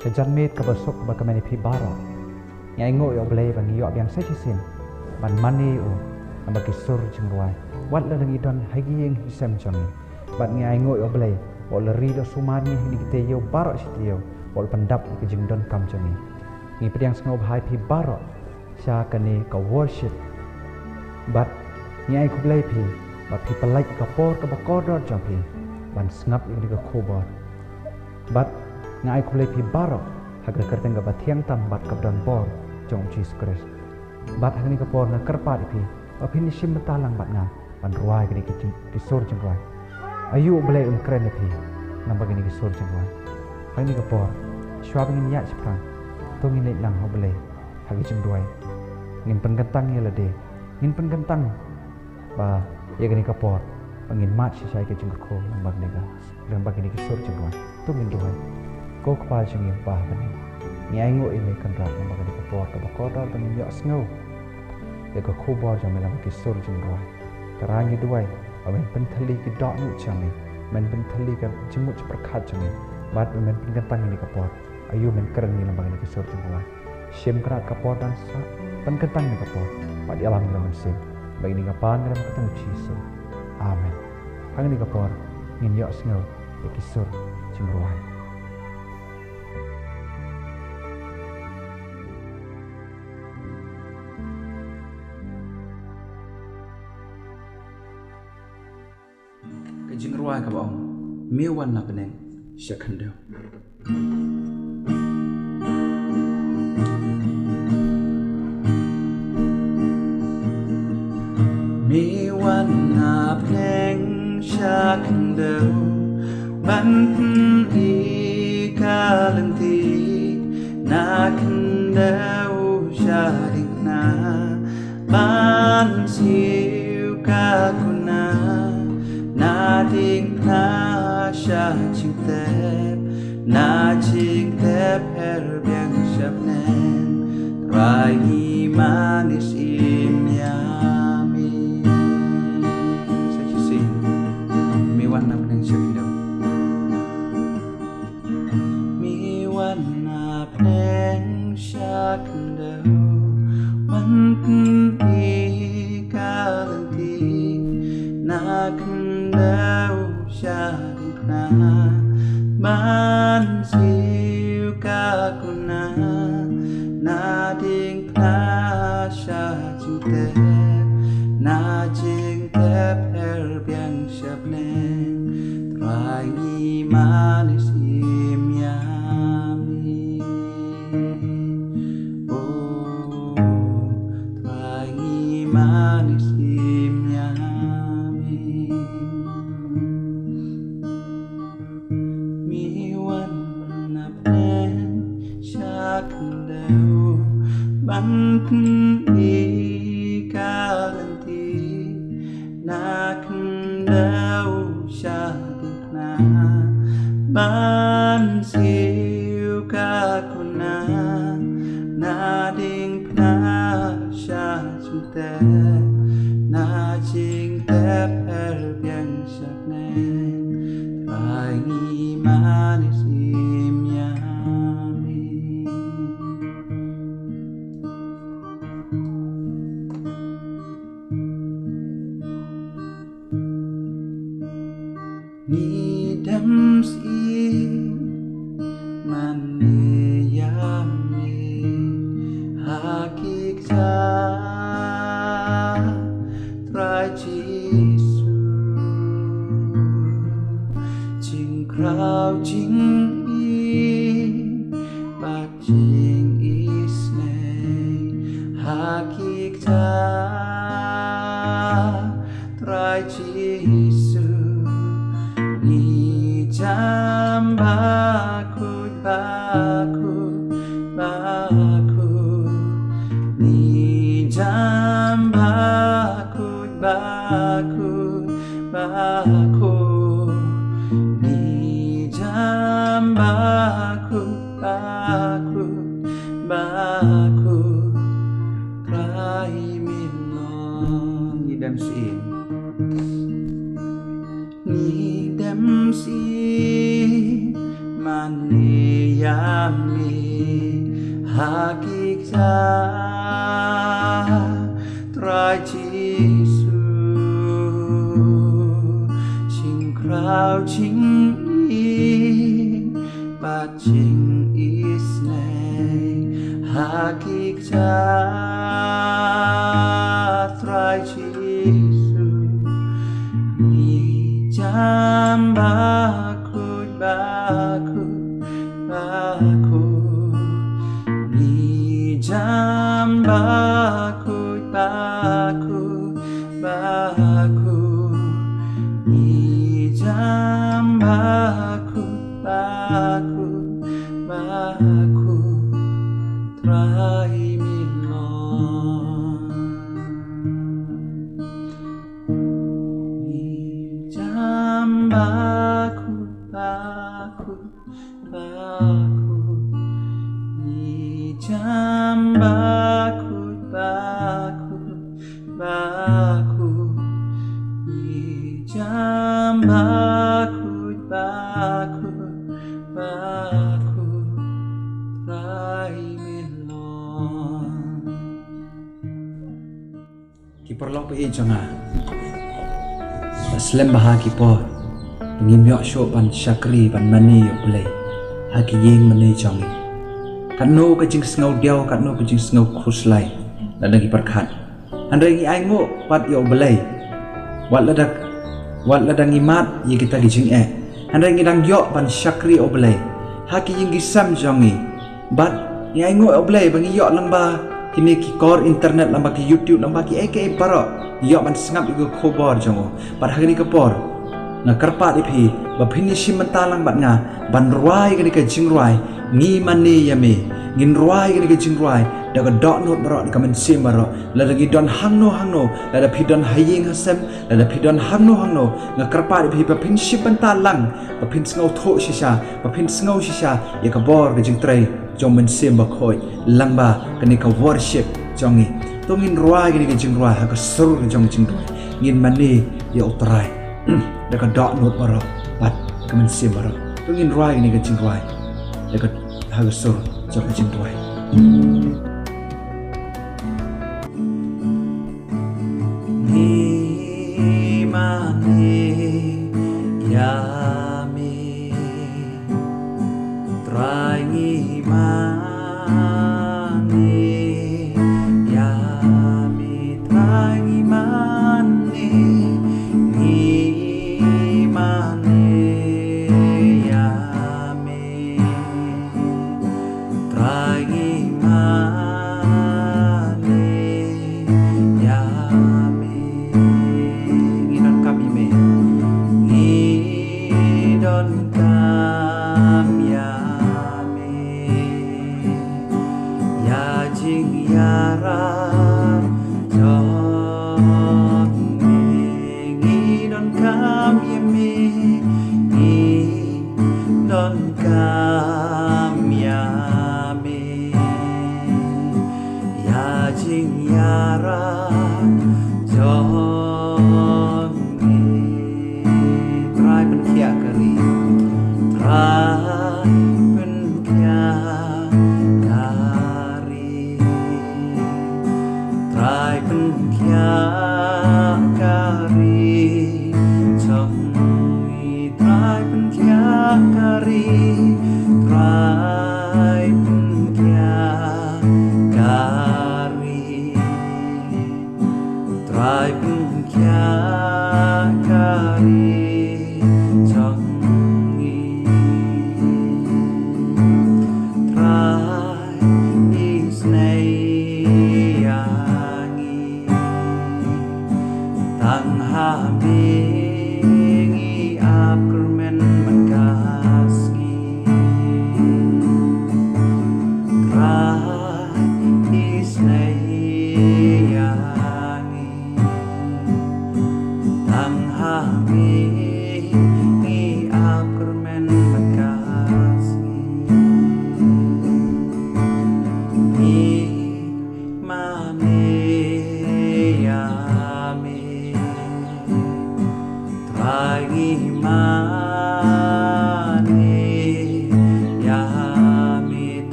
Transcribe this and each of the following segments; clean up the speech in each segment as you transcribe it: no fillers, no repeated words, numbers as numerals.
Kejan mit ke besok ke bakamani pi bara. Ngai ngo yo blay bang yo yang saya cisin. Ban mani o ambaki sur jengruai. Wat la ngi don hagi yang hisam jami. Bat ngai ngo yo blay. Wal rido sumarnya ni kita yo bara sitio. Wal pendap ke jengdon kam jami. Ngi pediang sengob hai pi bara. Sya kani ka worship. Bat ngai ku blay pi. Bat pi pelai ka por ka bakodor jampi. Ban sengap ni ka khobor. Bat ngai ku blay pi bara. Haga kerteng ka batiang tam bat ka don bor jong Jesus Christ. Bat hagani ka por na kerpat pi. Api ni sim betalang bat nga. Ban ruai kini ki sur jengruai. Ayu blay kren pi. Namba kini ki sur jengruai. Hagani ka por. Shwa bangin ya seprang. Tungin lek lang ho blay. Hagi jengruai. Ngin penggentang ya lade. Ngin penggentang. Ba ya gani ka por. Pangin mat si sai ke jengko namba kini ki sur jengruai. Tungin ruai. Ko kepal jengi bah bani. Ngai ngo ime kan rak namba kini ka por ka bakota pangin yo snow. Ya ka khobor jam lama ki sur jengruai. Karangi duai. Awen pentali ki dok nu chami. Men pentali ka jemut perkhat chami. Bat men penggentang ini ka por. Ayu men keren ni namba kini ki sur jengruai. Sim krak ka por dan sa penggentang ni ka por. Pat di alam ni sim. Bagi ni ka pan dalam ketemu Jesus. Amen. Hang ni ka por. Ngin yo snow. Ya ki sur jengruai. Jengruai ka baong mewan na peneng syakandau mewan na peneng syakandau ban i kalenti na kandau syadikna ban siu kakuna na ding na sha ching tep na ching tep her biang shabnen rai ni manis im yami sa chi mi wan na pneng shakindo mi wan na pneng shakindo wan i kalanti na kandau syadikna man siu kakuna na ding na syajutep na jing tep her biang syabneng trai ni manis im yami oh trai ni manis im yami syakandau banten i kalanti na kandau syadikna ban siu kakuna na ding na syajutep na jing tep her biang syakneng rai ni manis im yami ni dam si mani yami hakik sa trai Jisu jing krau jing i bak jing isne hakik sa trai Jisu ni jam bakut ni jam bakut ni jam bakut krai milon ni dam sin ni dam si man Yami hakika Trai Giêsu Chinh krao chinh y Ba chinh is nay hakika Trai Giêsu Ni jam bakut Ni jam bakut Ni jam bakut Try me long Ni jam bakut Ni jam bakut Ni jam bakut Try me long Kiperlok pe jonga Aslem bahagi po Ngimyok syok ban syakri ban mani yok boleh Haki ying mani jongi Kano kajing sengau diau kano kajing sengau khuslai Ladang iperkat Handai ngi aingo pat yok boleh Wat ladang imat ye kita gijing Handai ngi dang yok ban syakri yok boleh Haki ying gisam jongi Bat ngi aingo yok boleh bangi yok lamba Kini ki kor internet lamba ki YouTube lamba ki eke parok Yok ban sengap iku khobor jongo Pat hari ni kepor Na karpat ipi ba finishim mentalang bat nga ban ruai gani ka jingruai ni mani yame ngin ruai gani ka jingruai da ka dot not barok da kamen sim barok la da gi don hangno la da pidon haying hasem la da pidon hangno nga karpat ipi ba finishim mentalang ba fin sngau tho shisha ba fin sngau shisha ya ka bor ka jingtrai jong men sim ba khoi langba kani ka worship jongi tongin ruai gani ka jingruai ha ka sur jong jingruai ngin mani ya utrai Dekat dok not barok, bat kemen sim barok. Tungin ruai ni kecing ruai, dekat harus sur jauh kecing ruai. Ni mani yami, try ni mani yami, try ni mani.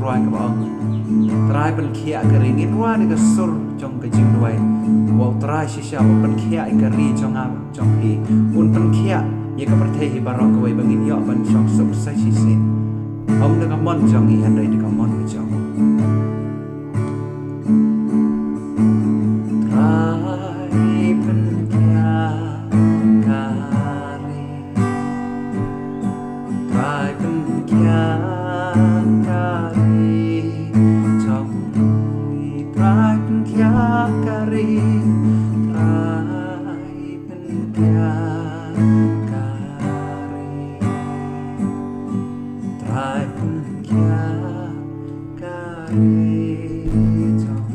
ruai ka baong trai pen khia ka ringin ruai ni ka sur chong ka jing ruai wo trai shisha wo pen khia ka ri chong a chong hi un pen khia ye ka per the hi barok ka wai bangin yo ban chong sum sai shi sin om na ka mon chong hi han dai ka mon chong trai pen khia ka ri trai pen khia ka ri chong hi trai pen khia ka ri trai pen khia ka ri trai pen khia ka ri chong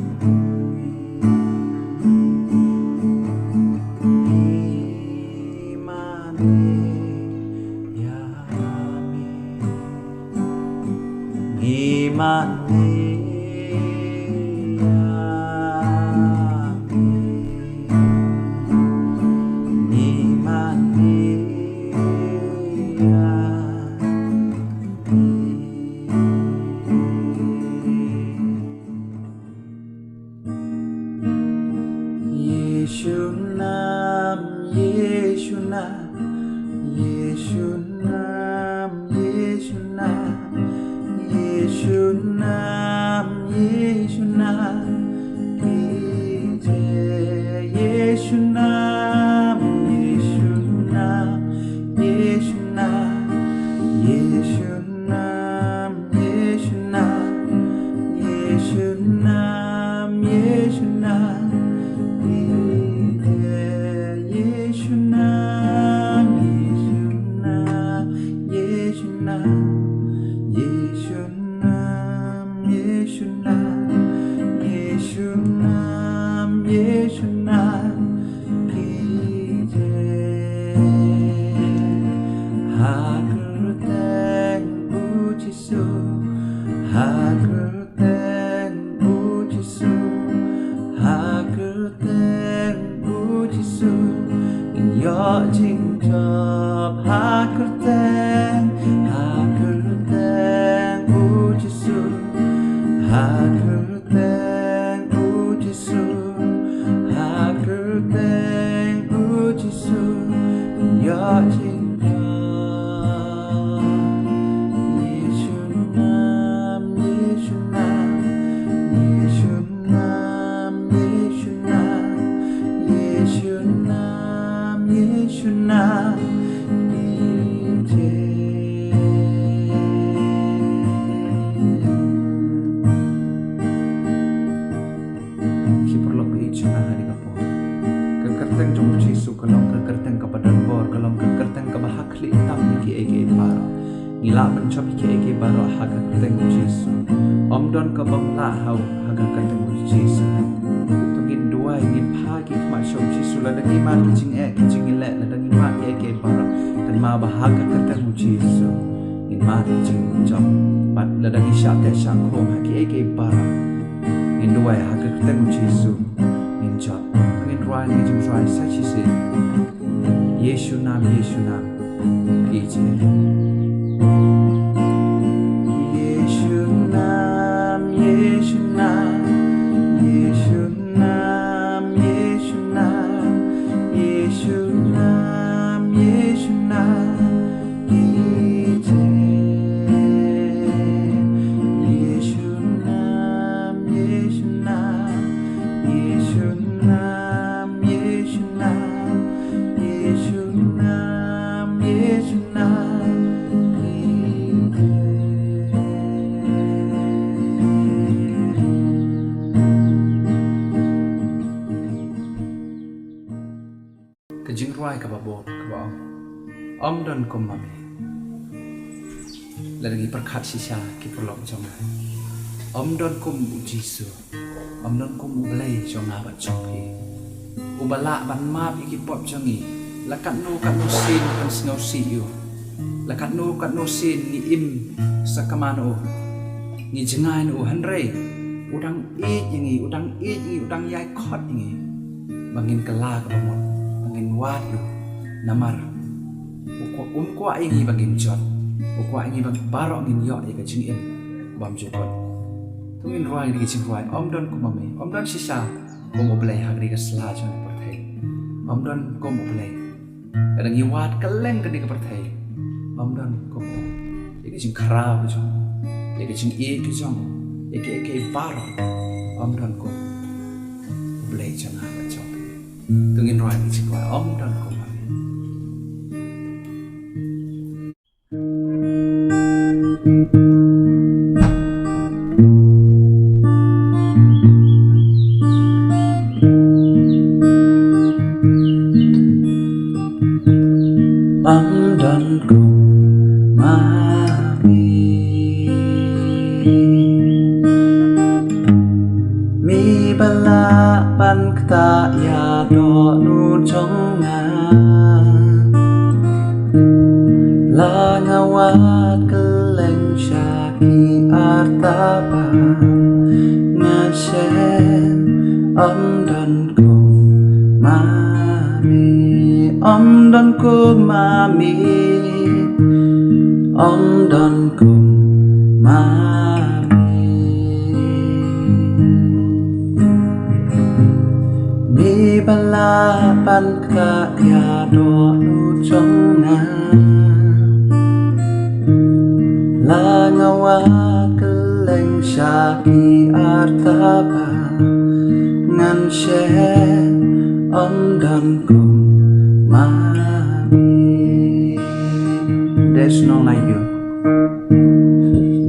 ila ban chop ke baro haga teng Jesu om don ka bang la hau haga ka teng Jesu to gin dua ingin pagi ma shop Jesu la dagi ma kijing le la dagi ma ke baro dan ma bahaga ka teng Jesu in ma kijing chop bat la dagi sha te sha khom ha ke baro in dua haga ka teng Jesu in chop ngin roi ni jing roi sa chi se Yesu nam ije kajing ruai ka babo om don kum mami lagi perkat sisa ki perlok jong om don kum Jesu om don kum ublai jong abat chopi ubala ban map iki pop jongi lakat no sin kan snow see you lakat no sin ni im sakamano ni jengai no hanre udang udang yai khot ingi bangin kala ka bamo bangin wadu namar ukwa ingi bangin jot ukwa ingi bang barok ngin yo e ka jing im bam jokot tungin ruai di kicing ruai om don ko mami om don sisa ko mo belai hagri ka sla jo ne perthai om don ko mo belai kadang iwat kaleng ke di ka perthai om don ko mo iki jing khara ko jo iki jing e ki jo iki paro om don ko belai jangan ka jo tungin ruai di kicing ruai om don ko mami Amdanku mami mi balapan kta ya do nu jongan la ngawat keleng syaki artaba ngasem amdanku mami om don ko mami om don ko mami mi balapan ka ya do nu jongan la ngawa keleng syaki artaba ngan she om don ko Mommy, there's no like you.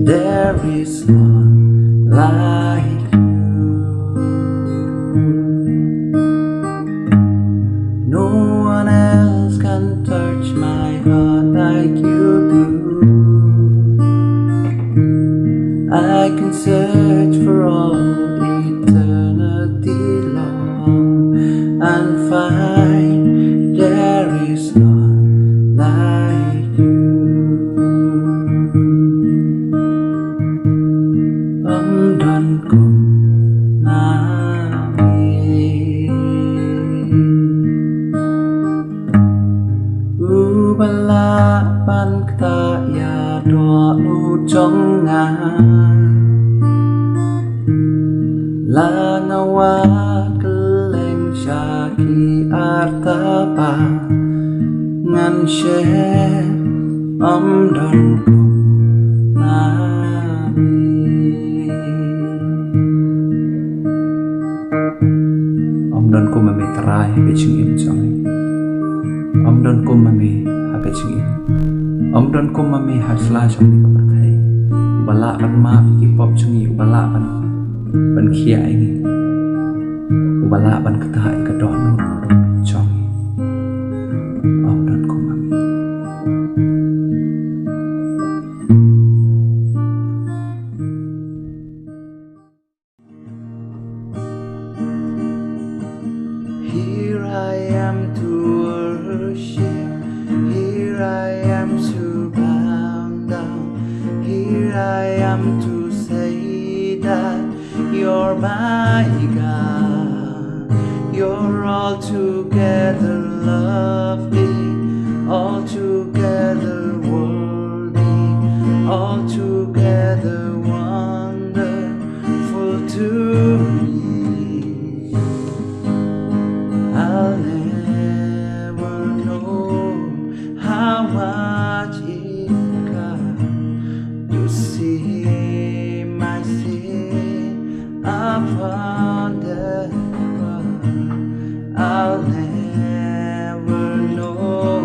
There is none like you. No one else can touch my heart like you do. I can search for all eternity long and find there is none like you. Don ko mami balapan kta ya do nu jongan la ngawa keleng syaki artaba ngan she om don ko mami om don ko mami terai becing im songi om don ko mami ha becing im om don ko mami ha sla songi ka perthai bala ban ma ki pop songi bala ban khia ini bala ban kata ka do nu songi om don ko mami Here I am to worship, here I am to bow down, here I am to say that you're my God. You're altogether lovely, altogether worthy, altogether wonderful to me. I'll never know how much it costs to see my sin upon the cross. I'll never know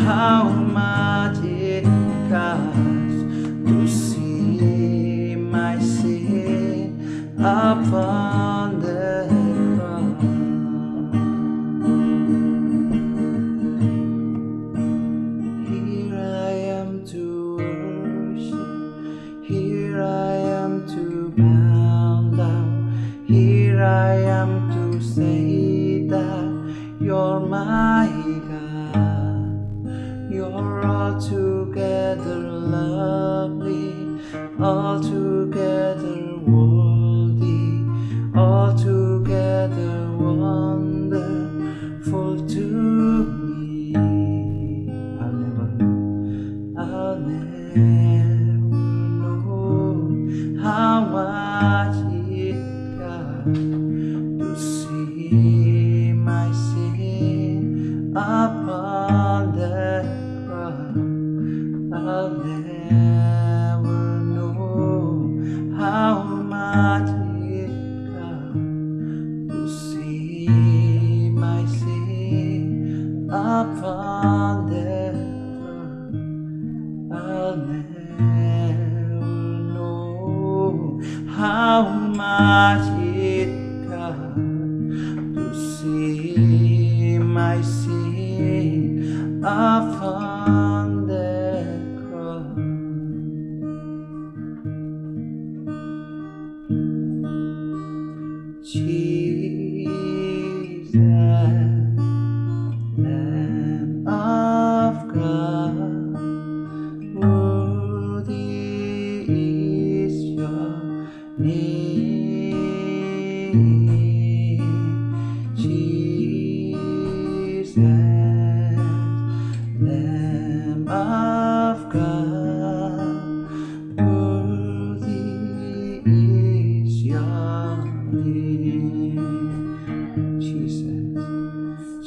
how much it costs to see my sin upon the cross. Here I am to worship, here I am to bow down, here I am to say that you're my God. You're altogether lovely, altogether worthy, altogether wonderful to me. I'll never know how much upon the cross. I'll never know how much it cost to see my sin upon the cross. I'll never know how much it cost to see my sin upon the cross. Jesus, Lamb of God, worthy is your name. Jesus, Lamb of God, worthy is your name. Jesus,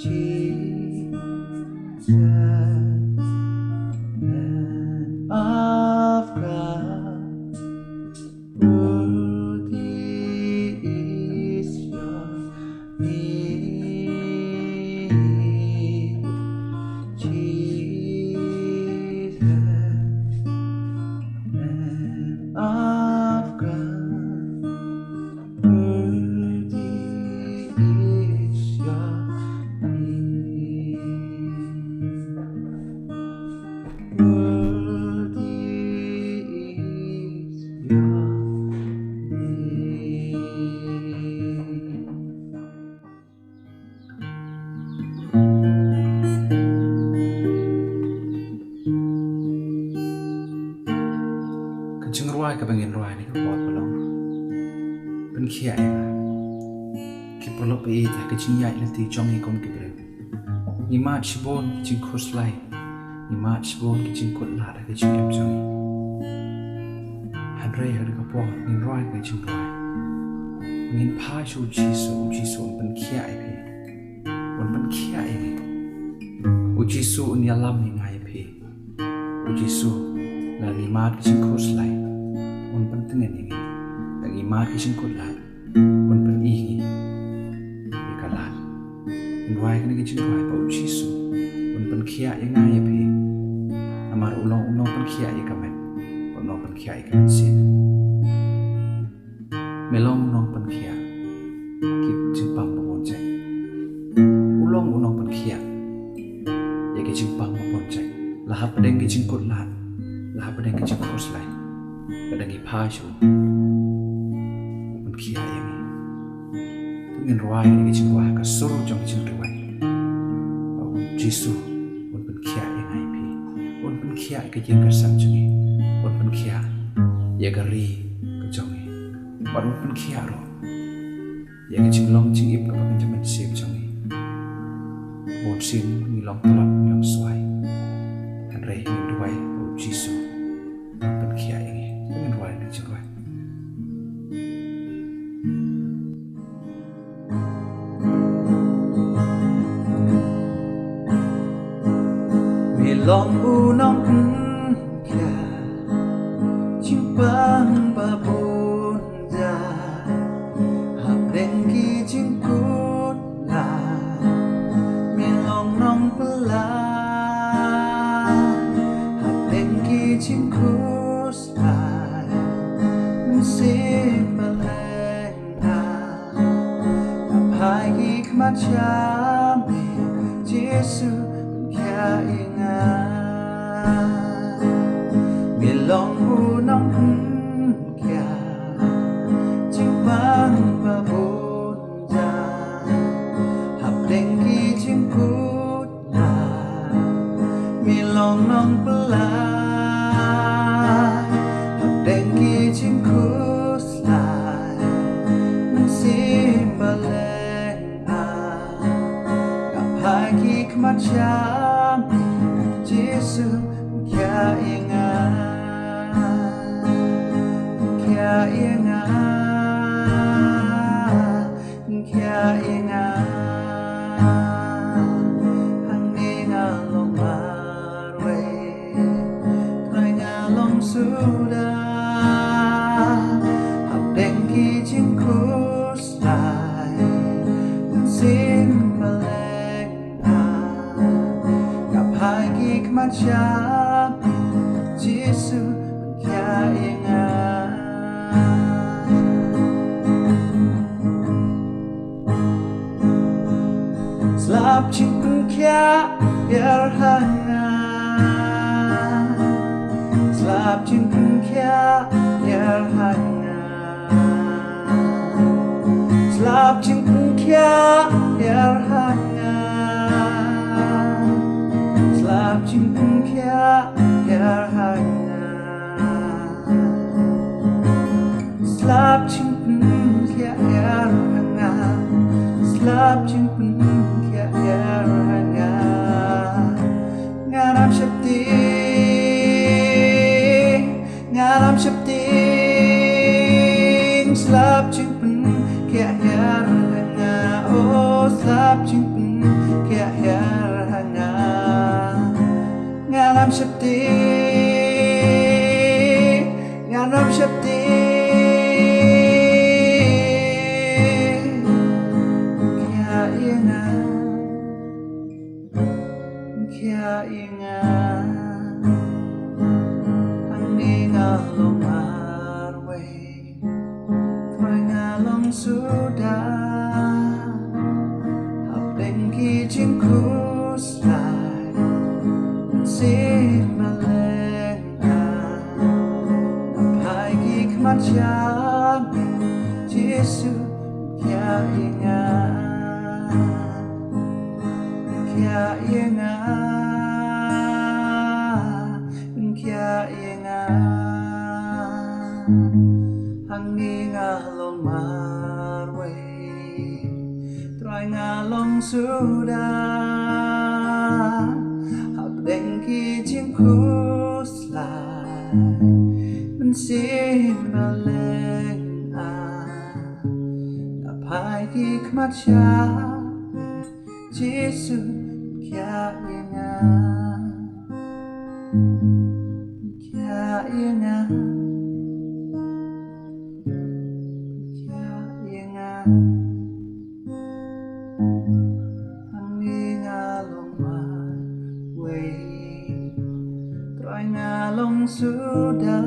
Jesus, Lamb of God, worthy is your name. Jesus, Lamb of God, worthy is your name. Worthy is your Kan ching ruai ka bangin ruai ni ka bot balong ban khia ya ki polo pe ya ka ching yai la ti chong ni kom ki bre ni ma chibon ki ching khos lai ni ma chibon ki ching kot la da ka ching em chong han rei ha ka po ni ruai ka ching ruai ngin pha chu chi so ban khia ai pe ban khia ai ni u chi so ni lam ni ngai pe u chi so la ni ma ki ching khos lai un pan tingen ni la ni ma ki ching kot la un pan i ni ka la in wai ka ni ki ching wai pa u chi so un pan khia ai ngai pe amar ulong pan khia ai ka men ulong pan khia ai ka men sin melong ulong pan khia ki ching pam pa bon chai ulong pan khia ya ki ching pam pa bon chai la hap deng ki ching kot la la hap deng ki ching khos lai ka dang i pha chu pan khia ai ni ngin ruai ni ki ching wa ka suru jong ki ching ruai Jisu un pan khia ai ngai pi un pan khia ka yen ka sam chungi un pan khia ya ka ri ka chongi un pan khia ro ya ka ching long ching ip ka pa kan jaman sim chongi bon sim ni long tolap long swai kan rei ni duai o Jisu un pan khia ai ngai ngin ruai ni ching ruai Long unong kya chimpang babon ja hapreng ki jingkut la mi long nong pela hapreng ki jingkus la min sim baleng a apai ki kmachami Jesu kya Milong unong kya chimpang babon ja hapdeng ki jingkut la milong nong pela hapdeng ki jingkus la sim baleng a kapai ki kmachami Jesu kya ingat macam Yesus berkeinginan. Selap cinta kia berhangat, selap cinta kia berhangat, selap cinta kia berhangat, selap cinta kia berhangat, selap cinta kia berhangat, selap cinta kia berhangat. Ngaram Shakti, ngaram Shakti, selap cinta kia berhangat. Oh, selap cinta kia berhangat. Ngaram Shakti, ngaram Shakti, kia ingat ang ni ngalong arway Troy ngalong sudah hapdeng ki jing kuslay sin maleng apai ki kemacam Yesus kia ingat, kia ingat, kia ingat ang ni ngalong marway Troy ngalong sudah hapdeng ki jing kuslay bensin baleng apai ki kemacam Yesus kia ingat, kia ingat, kia ingat ang ni ngalong marway Troy ngalong sudah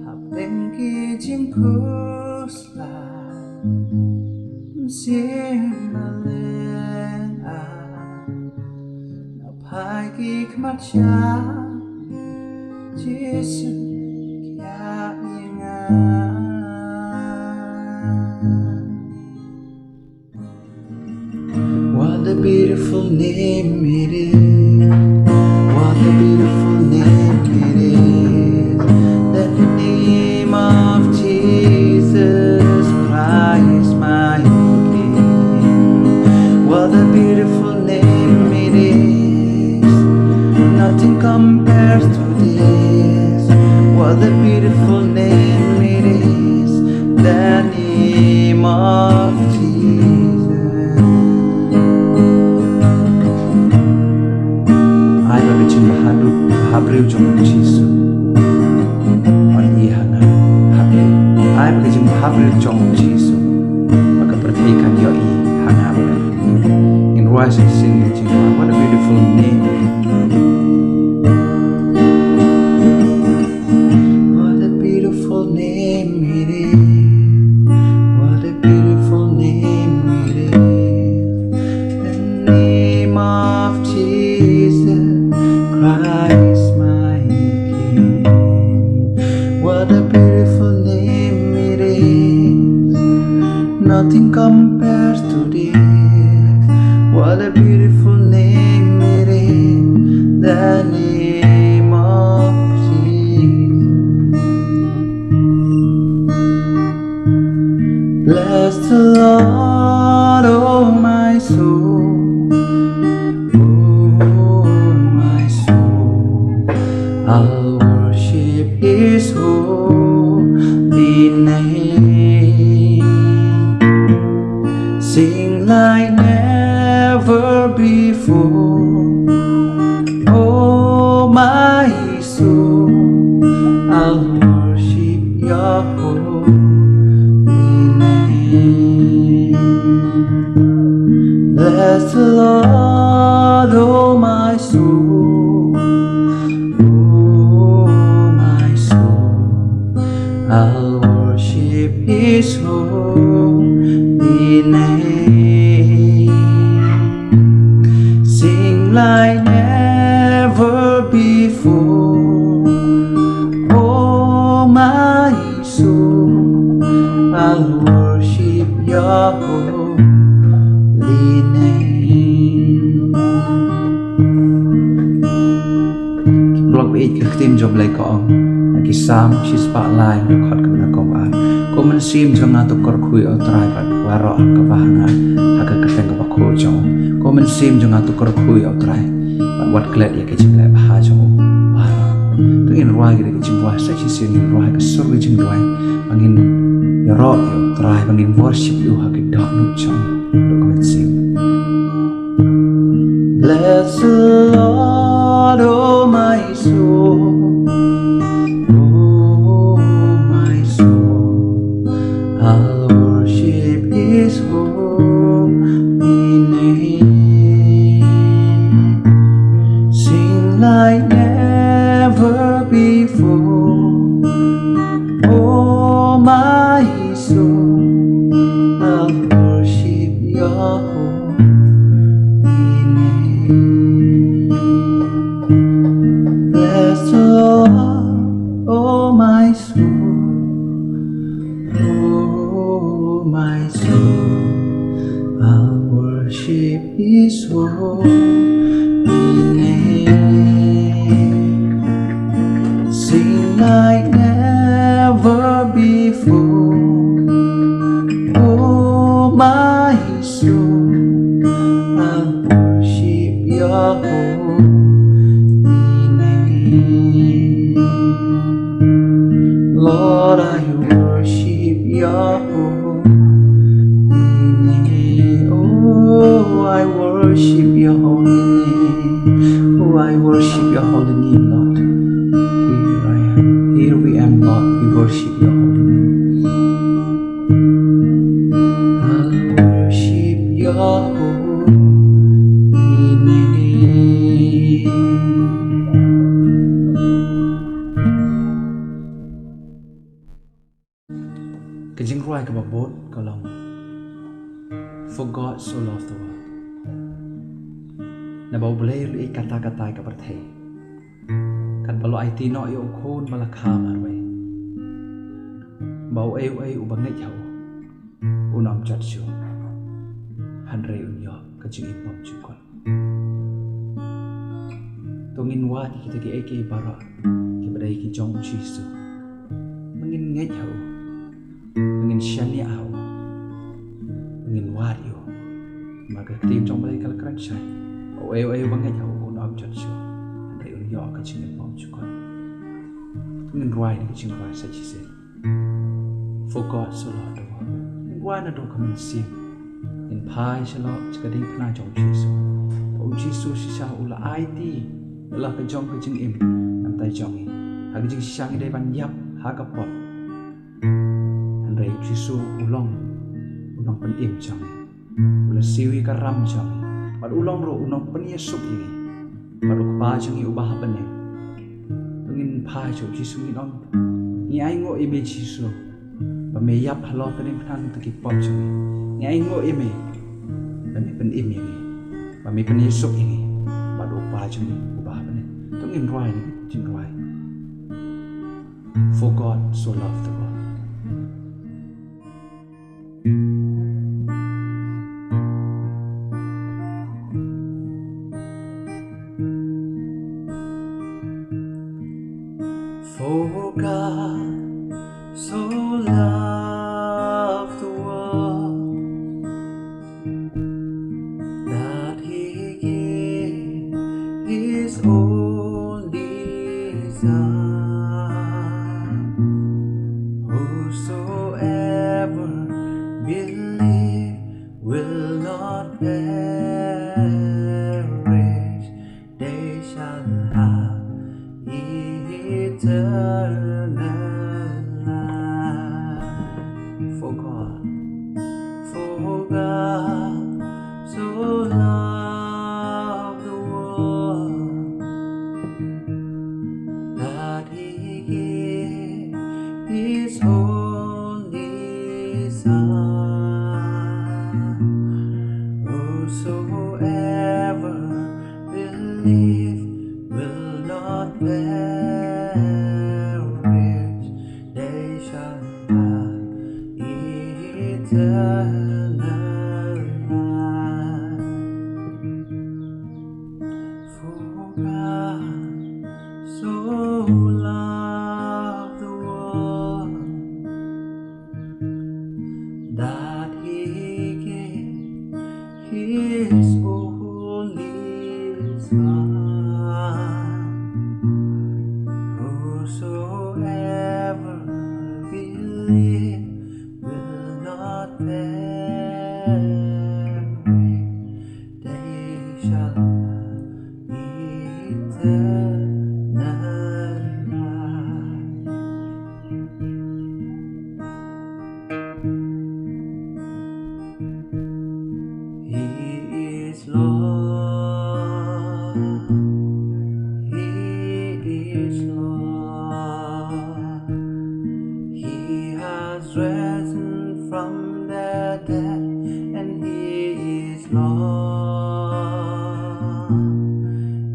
hapdeng ki jing kuslay sin maleng apai ki kemacam Yesus kia ingat. What a beautiful name it is, what a beautiful name it is, the name of Jesus Christ my King. What a beautiful name it is, nothing compares to this. What a beautiful name it is, the name of Jesus. Ai bagi cuma hadap habreu jong Yesus. Mani hanga habre. Ai bagi cuma habreu jong Yesus. Maka perhatikan yo I hanga habre. In rising sin cuma what a beautiful name. What a beautiful name it is. What a beautiful name it is. The name of Jesus Christ my King. What a beautiful name it is, nothing compares to this. What a beautiful name it is, the name of Jesus. Bless the Lord, oh my soul. I'll worship His holy name. Sing like never before. Oh my soul, I'll worship Your holy name. Bless the Lord, oh my His holy name. Sing like never before, oh my soul, I'll worship your holy name. Blog bị cái tin trong lấy con cái sam chỉ spotlight được khát cái công an cô mình sim cho ngã tụ cor khui ở trai bát waro cái vahanga hak cái tên cái bakho trong cô mình sim cho ngã tụ cor khui ở trai bát wat klet ya cái chim lại bah trong waro tu in ruai cái chim wa sa chi sin in ruai cái sur cái chim ruai bangin ya ro yo trai bangin worship you hak cái dot nu trong được mình sim. Bless the Lord, oh my soul, oh my soul, I'll worship His holy name. Sing like never before, oh my soul, I'll worship your holy name. Bless the Lord, oh my soul, oh my soul, I'll worship His holy name. Sing like never before, oh my soul, I'll worship your holy name. Lord, I worship your holy name. Oh, I worship your holy name. Oh, I worship your holy name, Lord. Here I am. Here we am, Lord. We worship your holy name. I worship your holy name. Cái chính ruai cái bọc bốt có lòng. For God so loved the world. Na bau boleh lu kata-kata ka berthe. Kan balo ai ti no yo khôn bala kham arwe. Bau eu u bangai jau. Unam chat chu. Hanre unyo ka jing ipom chu kon. Tongin wa ti kita ki eke bara. Ki badai ki jong chi su. Mangin ngai jau. Mangin shani au. Mangin wa yo. Maka tim trong balai kal kran chai. O eu bangai jau unam chat chu. Hanre unyo ka jing ipom chu kon. Tongin ruai ni ki jing ruai sa chi se. For God so loved the world. Why not do come and sing? In pai shalom sekading pernah jong Yesus. Om Yesus sisa ula IT ula ke jong ke jing im nam tai jong ni. Hag jing siang dai ban yap ha ka pot. An rei Yesus ulong pen im jong ni. Ula siwi ka ram jong ni. Pad ulong ro unong pen Yesus ini. Baru pa jong ni ubah ben ni. Tungin pai jong Yesus ni on. Ni ai ngo image Yesus. Bame yap halo pening pang teki pop chung ni ai ngo ime bame pen ime ni bame pen Yesus ini badu pa chung ni ubah bane tongin roi ni jin roi. For God so loved the world. For God so loved the world that He gave His only Son. Whosoever believe will not perish, they shall have eternal live will not perish, they shall have eternal life. For God so loved the world that He gave His only Son. Whosoever believes will not perish, they shall have eternal life. He is Lord, He is Lord. He has risen from the dead, and He is Lord.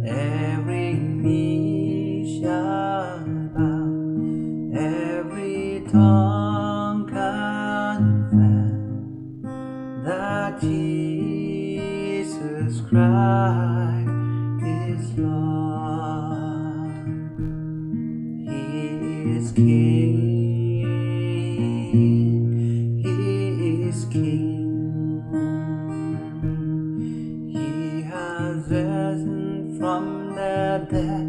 Every knee shall bow, every tongue confess that Jesus Christ is Lord. He is King, He is King. He has risen from the dead,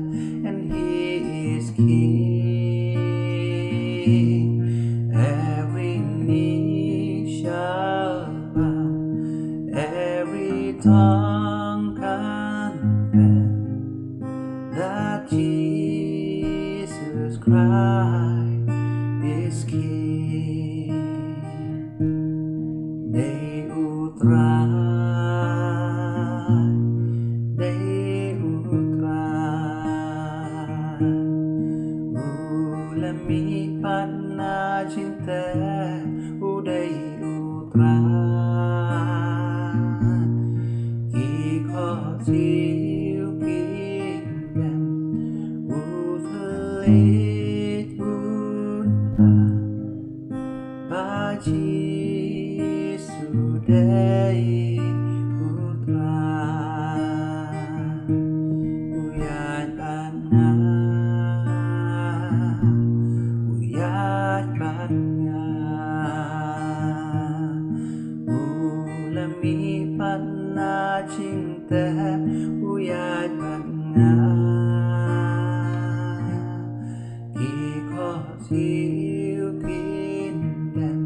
and He is King. Every knee shall bow, every tongue confess that Jesus Christ is King. Day utrai, ulami panna cinta, uday utrai, kiko siu kingdom, utlit utrai, baji sudai utrai, uyat panna, uyat panna, ulami panna cinta, uyat panna, kiko siu kingdom,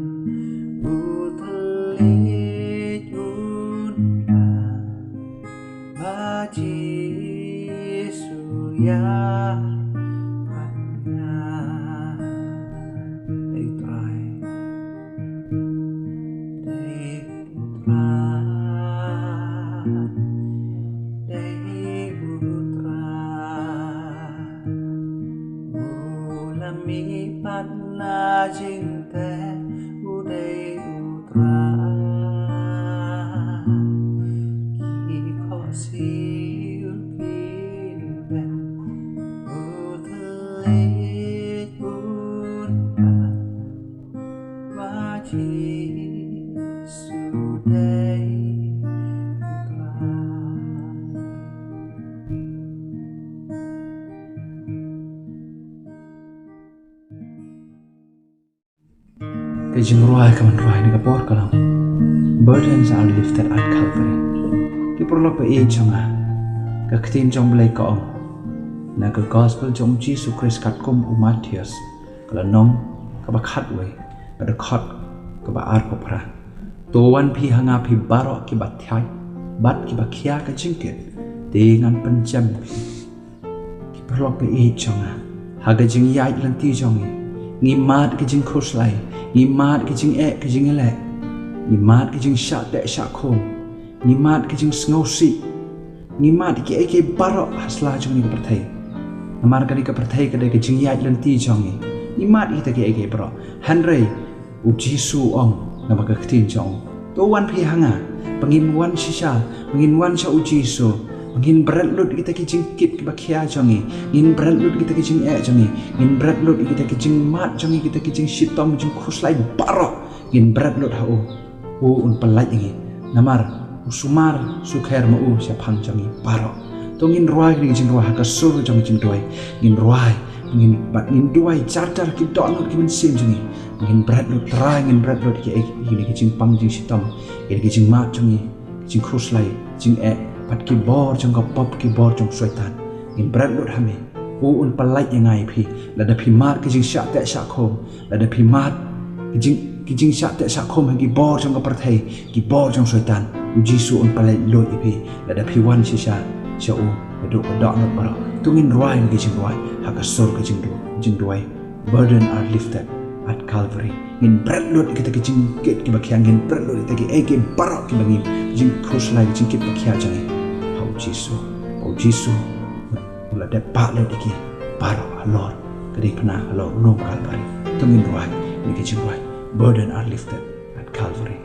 utlit utrai, baji suya panna. Day utrai, day utrai, day utrai, ulami panna cinta, uday utrai, kiko siu kingdom, utlit utrai, baji sudai utrai. Kajing ruai kaman ruai ni kapor kalam. Burdens are lifted at Calvary. Kiprolok pa changa. Kaktin jong belai kaong. Na ka gospel jong Jesus Christ kat kom Matthias. Kalanong kabakat we. Kada khot kaba ar kopra. Towan pi hanga pi barok ki bathai. Bat ki bakhia ka jingket. Dengan pencam pi. Kiprolok pa changa. Haga jing yai lanti jongi. Ngimat ki jing khuslai. Ngimat ki jing ki jing elek. Ngimat ki jing syak dek syak khom. Ngimat ki jing sngosi. Ngimat ki eke barok hasla jong ni ka perthai. Namar ka ni ka perthai ka de ki jing yai lanti jongi. Ngimat ita ki eke bro. Hanrei u Jisu ong nama ka ktin jong. To wan pi hanga. Pangin wan sisa. Pangin wan sa u Jisu. ngin berat lut kita kijing kit ke bakia jongi ngin berat lut kita kijing jongi ngin berat lut kita kijing mat jongi kita kijing shitom jing khuslai barok ngin berat lut hau un pelai ngi namar usumar sukher mau siapang jongi barok to ngin ruai kijing ruai ka sur jongi jing doi ngin ruai ngin bat ngin doi charter ki don lut ki sim jongi ngin berat lut trai ngin berat lut ki kijing pang jing shitom kijing mat jongi jing khuslai jing pat keyboard jong pop keyboard jong soitan in berat lut hame un palai yangai phi la da phi mat ki jing sha te sha khom la da phi mat ki jing sha te sha khom ha keyboard jong parthai keyboard jong soitan u jisu un palai lo phi la da phi wan si sha u do ko da not bara tungin roi ki jing roi ha ka sor ki jing roi burden are lifted at Calvary in berat lut kita ki jing get ki bakhyang in berat lut kita ki ke barok ki bangin jing khuslai jing ki bakhya jangi Jisu ula de pa le diki paro alor kadi pna alor nom Calvary tungin ruai ni ke ruai burden are lifted at Calvary.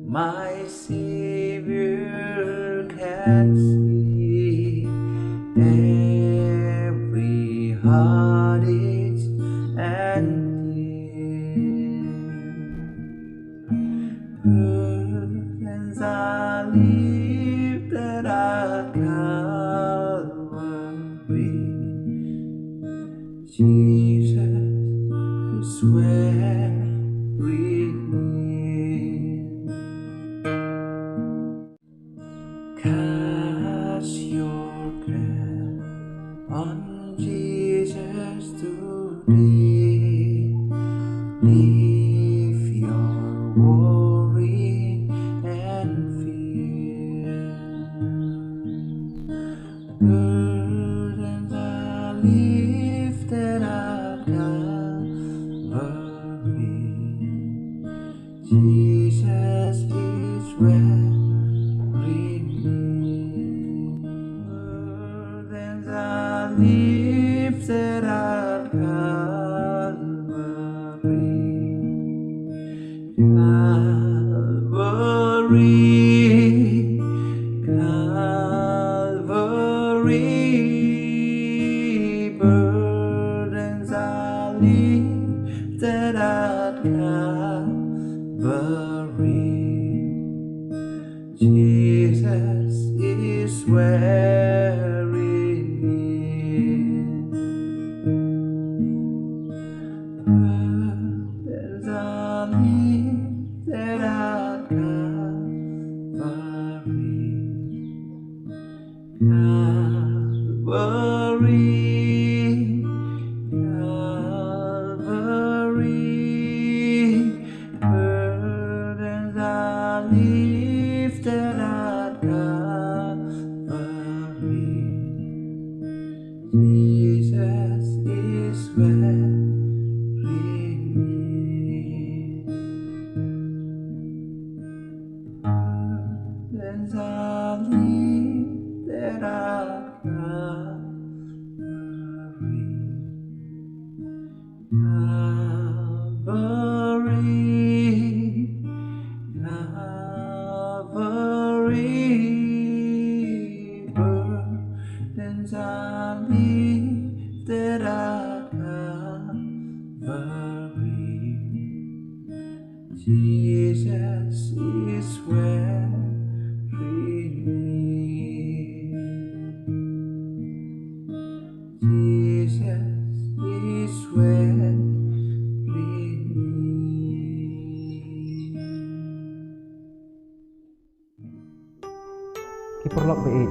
My Savior can see every heartache and tear. Burdens are lifted at Calvary. Jesus is where we need. Cast your care on Jesus today. Leave your worry and fear. Burdens are lifted at Calvary. Jesus is where we need. Burdens are lifted at Calvary. Calvary, burdens are lifted at Calvary. Jesus is where we need. Burdens are lifted at Calvary. Calvary,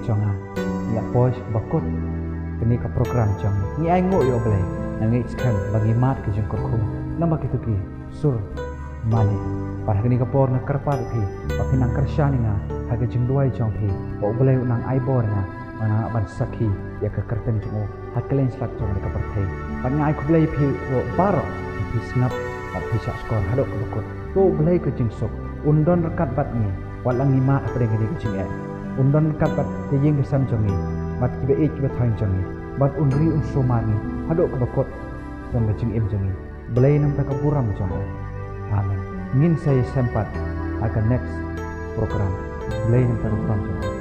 jonga ya poj bakut kini ka program jong ni ai ngo yo ble nangi skan bagi mat ke jong kurkum lamba kitu ki sur mali par kini ka por na karpal phi pa pinang kershani na haga jing duai jong phi bo ble nang ai bor na mana ban sakhi ya ka kerten jong haklen slak jong ka perthai pan ngai ku ble phi ro baro phi snap pa phi sak skor hadok bakut bo ble ke jing sok undon rekat bat ni walang ngima apa dengan ini kucing undon rekat bat ke jing kesam jong ni bat kibe kibe thang jong ni bat unri unsomani hadok ka bakut jong jing im jong ni ble nam ta ka buram jong amen ngin saya sempat akan next program ble nam ta buram jong